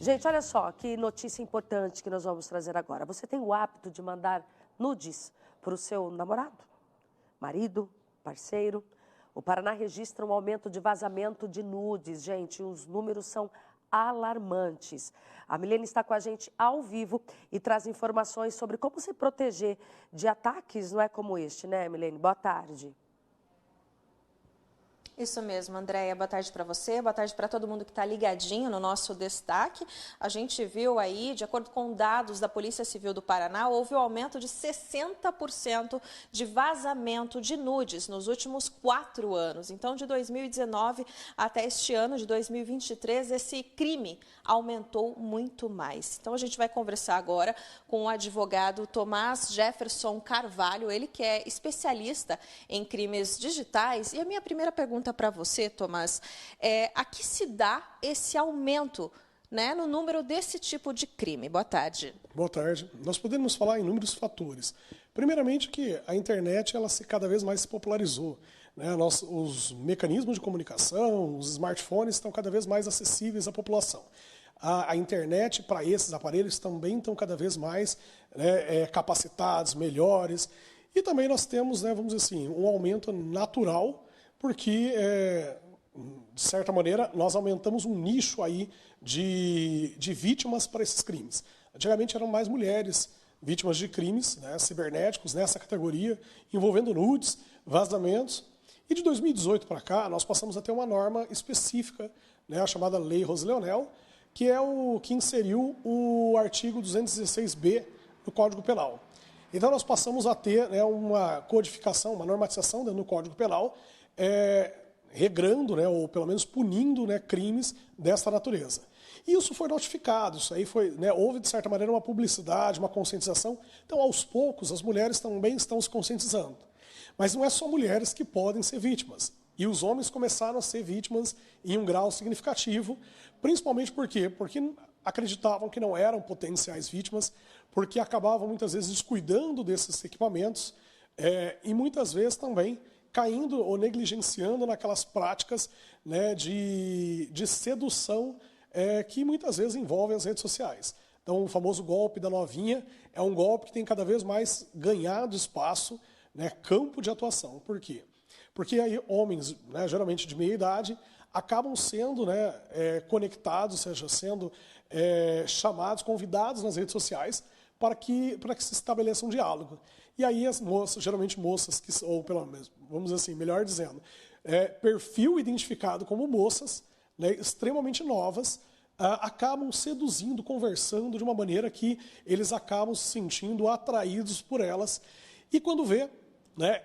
Gente, olha só que notícia importante que nós vamos trazer agora. Você tem o hábito de mandar nudes para o seu namorado, marido, parceiro? O Paraná registra um aumento de vazamento de nudes, gente. Os números são alarmantes. A Milene está com a gente ao vivo e traz informações sobre como se proteger de ataques, não é como este, né, Milene? Boa tarde. Isso mesmo, Andréia. Boa tarde para você, boa tarde para todo mundo que está ligadinho no nosso destaque. A gente viu aí, de acordo com dados da Polícia Civil do Paraná, houve um aumento de 60% de vazamento de nudes nos últimos 4 anos. Então, de 2019 até este ano, de 2023, esse crime aumentou muito mais. Então, a gente vai conversar agora com o advogado Tomás Jefferson Carvalho, ele que é especialista em crimes digitais. E a minha primeira pergunta para você, Tomás, a que se dá esse aumento, né, no número desse tipo de crime? Boa tarde. Boa tarde. Nós podemos falar em inúmeros fatores. Primeiramente que a internet cada vez mais se popularizou. Né? Os mecanismos de comunicação, os smartphones estão cada vez mais acessíveis à população. A internet, para esses aparelhos, também estão cada vez mais capacitados, melhores. E também nós temos, né, vamos dizer assim, um aumento natural, porque, de certa maneira, nós aumentamos um nicho aí de vítimas para esses crimes. Antigamente eram mais mulheres vítimas de crimes, né, cibernéticos nessa categoria, envolvendo nudes, vazamentos. E de 2018 para cá, nós passamos a ter uma norma específica, né, a chamada Lei Rose Leonel, que é o que inseriu o artigo 216b do Código Penal. Então, nós passamos a ter, né, uma codificação, uma normatização no Código Penal, regrando, né, ou pelo menos punindo, né, crimes dessa natureza. E isso foi notificado, isso aí foi, né, houve, de certa maneira, uma publicidade, uma conscientização. Então, aos poucos, as mulheres também estão se conscientizando. Mas não é só mulheres que podem ser vítimas. E os homens começaram a ser vítimas em um grau significativo, principalmente por quê? Porque acreditavam que não eram potenciais vítimas, porque acabavam muitas vezes descuidando desses equipamentos e muitas vezes também caindo ou negligenciando naquelas práticas, né, de sedução que muitas vezes envolvem as redes sociais. Então, o famoso golpe da novinha é um golpe que tem cada vez mais ganhado espaço, né, campo de atuação. Por quê? Porque aí homens, né, geralmente de meia idade, acabam sendo, né, conectados, ou seja, sendo chamados, convidados nas redes sociais para que se estabeleça um diálogo. E aí as moças, geralmente moças, ou pelo menos, vamos dizer assim, melhor dizendo, perfil identificado como moças, né, extremamente novas, acabam seduzindo, conversando de uma maneira que eles acabam se sentindo atraídos por elas. E quando vê, né,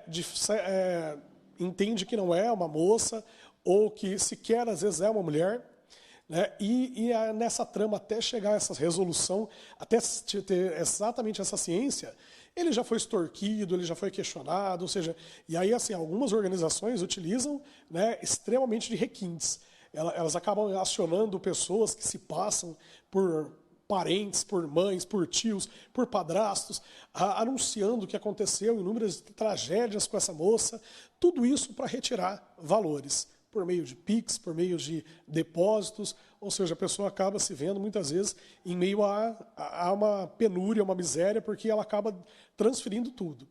entende que não é uma moça, ou que sequer às vezes é uma mulher, né, e nessa trama até chegar a essa resolução, até ter exatamente essa ciência, ele já foi extorquido, ele já foi questionado, ou seja, e aí assim, algumas organizações utilizam, né, extremamente de requintes. Elas acabam acionando pessoas que se passam por parentes, por mães, por tios, por padrastos, anunciando o que aconteceu, inúmeras tragédias com essa moça, tudo isso para retirar valores, por meio de PIX, por meio de depósitos, ou seja, a pessoa acaba se vendo muitas vezes em meio a uma penúria, uma miséria, porque ela acaba transferindo tudo.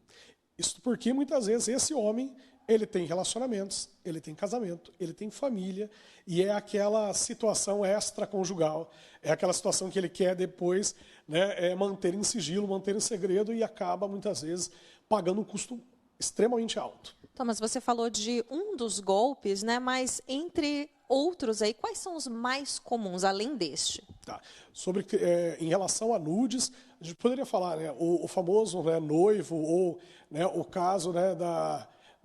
Isso porque muitas vezes esse homem, ele tem relacionamentos, ele tem casamento, ele tem família, e é aquela situação extraconjugal, é aquela situação que ele quer depois, né, manter em sigilo, manter em segredo, e acaba muitas vezes pagando um custo extremamente alto. Thomas, você falou de um dos golpes, né? Mas entre outros aí, quais são os mais comuns, além deste? Tá. Em relação a nudes, a gente poderia falar, né, o famoso, né, noivo, ou, né, o caso, né,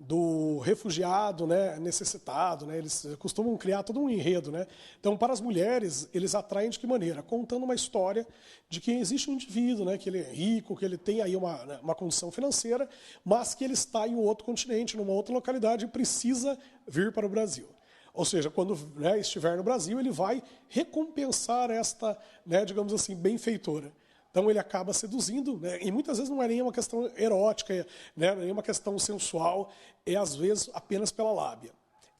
do refugiado, né, necessitado, né, eles costumam criar todo um enredo, né? Então, para as mulheres, eles atraem de que maneira? Contando uma história de que existe um indivíduo, né, que ele é rico, que ele tem aí uma condição financeira, mas que ele está em um outro continente, numa outra localidade, e precisa vir para o Brasil. Ou seja, quando, né, estiver no Brasil, ele vai recompensar esta, né, digamos assim, benfeitora. Então ele acaba seduzindo, né? E muitas vezes não é nem uma questão erótica, né? Nem uma questão sensual, é às vezes apenas pela lábia.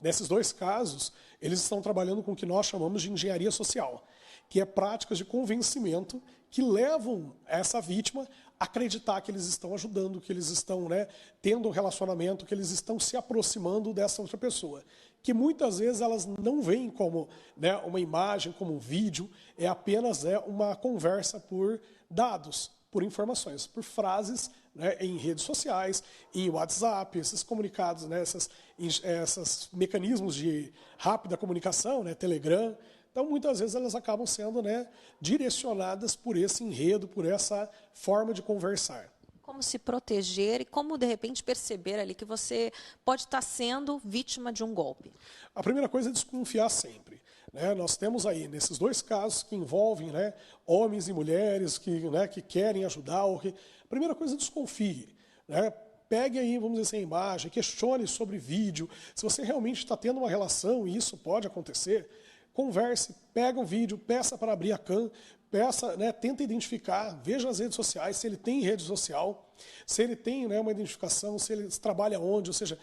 Nesses dois casos, eles estão trabalhando com o que nós chamamos de engenharia social, que é práticas de convencimento que levam essa vítima a acreditar que eles estão ajudando, que eles estão, né, tendo um relacionamento, que eles estão se aproximando dessa outra pessoa. Que muitas vezes elas não veem como, né, uma imagem, como um vídeo, é apenas uma conversa por dados, por informações, por frases, né, em redes sociais, em WhatsApp, esses comunicados, né, esses mecanismos de rápida comunicação, né, Telegram. Então, muitas vezes, elas acabam sendo, né, direcionadas por esse enredo, por essa forma de conversar. Como se proteger e como, de repente, perceber ali que você pode estar sendo vítima de um golpe? A primeira coisa é desconfiar sempre. Né? Nós temos aí, nesses dois casos que envolvem, né, homens e mulheres né, que querem ajudar. A primeira coisa é desconfie. Né? Pegue aí, vamos dizer assim, a imagem, questione sobre vídeo. Se você realmente está tendo uma relação, e isso pode acontecer, converse, pega um vídeo, peça para abrir a cam, peça, né, tenta identificar, veja as redes sociais, se ele tem rede social, se ele tem, né, uma identificação, se ele trabalha onde, ou seja,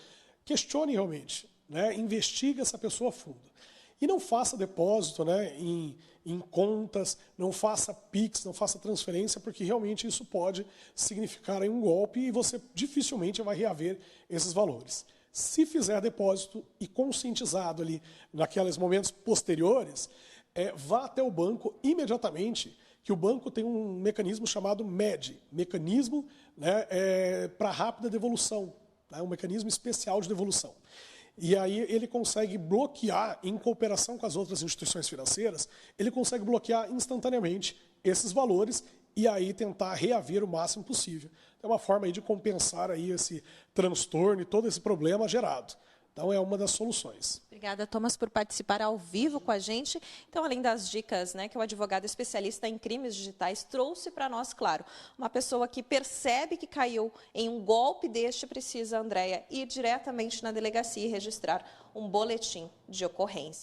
questione realmente, né, investigue essa pessoa a fundo. E não faça depósito, né, em contas, não faça Pix, não faça transferência, porque realmente isso pode significar aí um golpe e você dificilmente vai reaver esses valores. Se fizer depósito e conscientizado ali naqueles momentos posteriores, vá até o banco imediatamente, que o banco tem um mecanismo chamado MED, mecanismo, né, para rápida devolução, né, um mecanismo especial de devolução. E aí ele consegue bloquear, em cooperação com as outras instituições financeiras, ele consegue bloquear instantaneamente esses valores e aí tentar reaver o máximo possível. É uma forma aí de compensar aí esse transtorno e todo esse problema gerado. Então, é uma das soluções. Obrigada, Thomas, por participar ao vivo com a gente. Então, além das dicas, né, que o advogado especialista em crimes digitais trouxe para nós, claro, uma pessoa que percebe que caiu em um golpe deste precisa, Andréia, ir diretamente na delegacia e registrar um boletim de ocorrência.